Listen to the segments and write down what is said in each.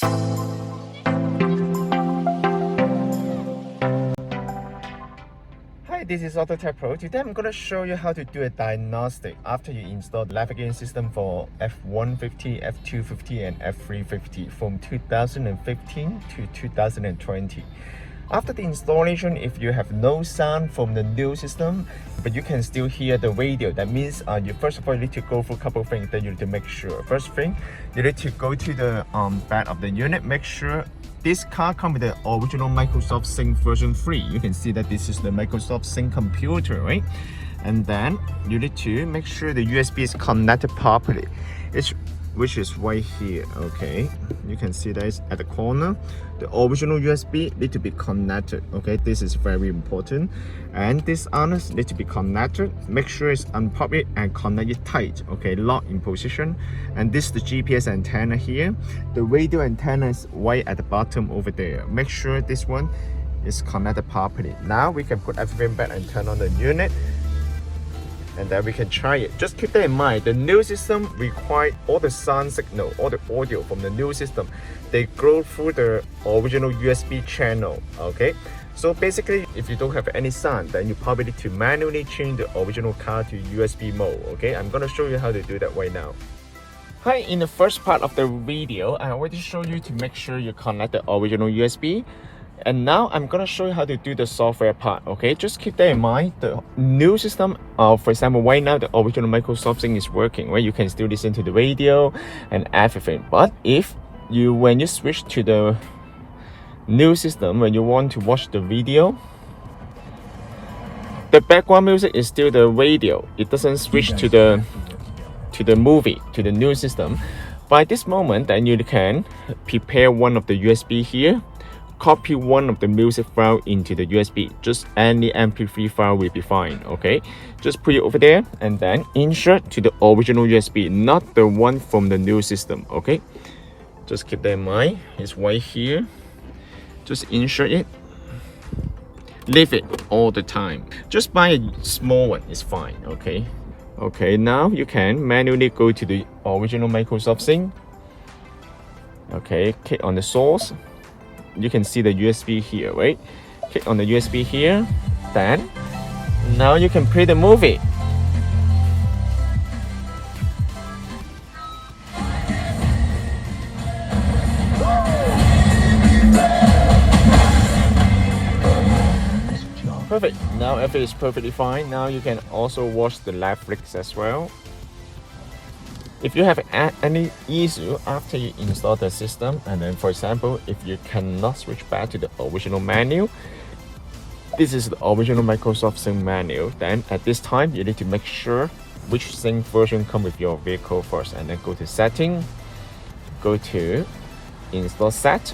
Hi, this is AutoTech Pro. Today I'm going to show you how to do a diagnostic after you install the navigation system for F150, F250 and F350 from 2015 to 2020. After the installation, if you have no sound from the new system, but you can still hear the radio, that means you first of all need to go through a couple of things that you need to make sure. First thing, you need to go to the back of the unit, make sure this car comes with the original Microsoft Sync version 3. You can see that this is the Microsoft Sync computer, right? And then you need to make sure the USB is connected properly, which is right here. Okay, you can see that it's at the corner. The original USB need to be connected. Okay, this is very important. And this harness need to be connected. Make sure it's unpop it and connect it tight. Okay, lock in position. And this is the GPS antenna here. The radio antenna is right at the bottom over there. Make sure this one is connected properly. Now we can put everything back and turn on the unit, and then we can try it. Just keep that in mind, the new system requires all the sound signal, all the audio from the new system, they go through the original USB channel. Okay, so basically if you don't have any sound, then you probably need to manually change the original car to USB mode. Okay, I'm gonna show you how to do that right now. Hi, in the first part of the video, I already showed you to make sure you connect the original USB. And now I'm gonna show you how to do the software part. Okay, just keep that in mind. The new system, for example, right now the original Microsoft Sync is working, right? You can still listen to the radio and everything. But when you switch to the new system, when you want to watch the video, the background music is still the radio. It doesn't switch to the movie, to the new system. By this moment, then you can prepare one of the USB here. Copy one of the music file into the USB. Just any MP3 file will be fine. Okay, just put it over there and then insert to the original USB, not the one from the new system. Okay, just keep that in mind. It's right here. Just insert it. Leave it all the time. Just buy a small one, it's fine. Okay, now you can manually go to the original Microsoft Sync. Okay, click on the source. You can see the USB here, right? Click on the USB here. Then now you can play the movie. Perfect. Now everything is perfectly fine. Now you can also watch the Netflix as well. If you have any issue after you install the system, and then for example, if you cannot switch back to the original menu, this is the original Microsoft Sync menu, then at this time you need to make sure which Sync version comes with your vehicle first, and then go to setting, go to install set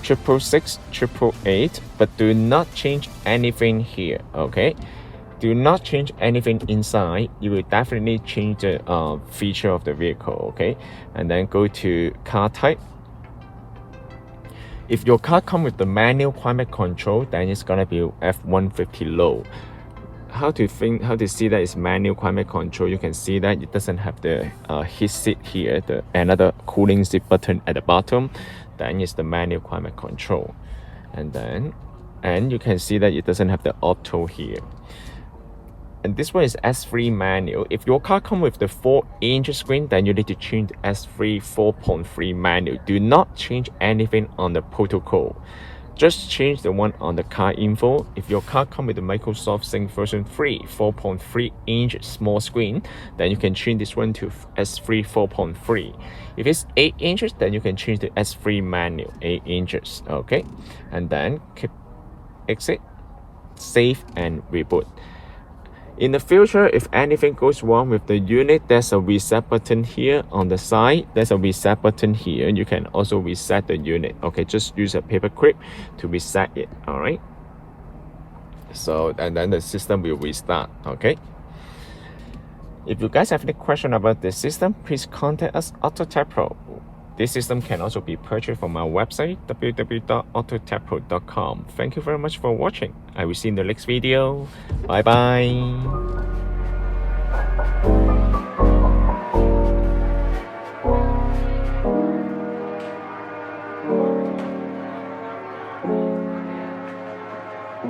666, 888, but do not change anything here. Okay, do not change anything inside. You will definitely change the feature of the vehicle. Okay, and then go to car type. If your car comes with the manual climate control, then it's gonna be F150 low. How to see that it's manual climate control? You can see that it doesn't have the heat seat here, another cooling seat button at the bottom. Then it's the manual climate control, and you can see that it doesn't have the auto here. And this one is S3 manual. If your car comes with the 4-inch screen, then you need to change S3 4.3 manual. Do not change anything on the protocol. Just change the one on the car info. If your car comes with the Microsoft Sync version 3, 4.3-inch small screen, then you can change this one to S3 4.3. If it's 8 inches, then you can change the S3 manual, 8 inches. Okay, and then keep exit, save, and reboot. In the future, if anything goes wrong with the unit, there's a reset button here on the side. There's a reset button here. You can also reset the unit. Okay, just use a paper clip to reset it. All right. So, and then the system will restart. Okay. If you guys have any question about the system, please contact us, AutoTech Pro. This system can also be purchased from our website, www.autotechpro.com. Thank you very much for watching. I will see you in the next video. Bye bye.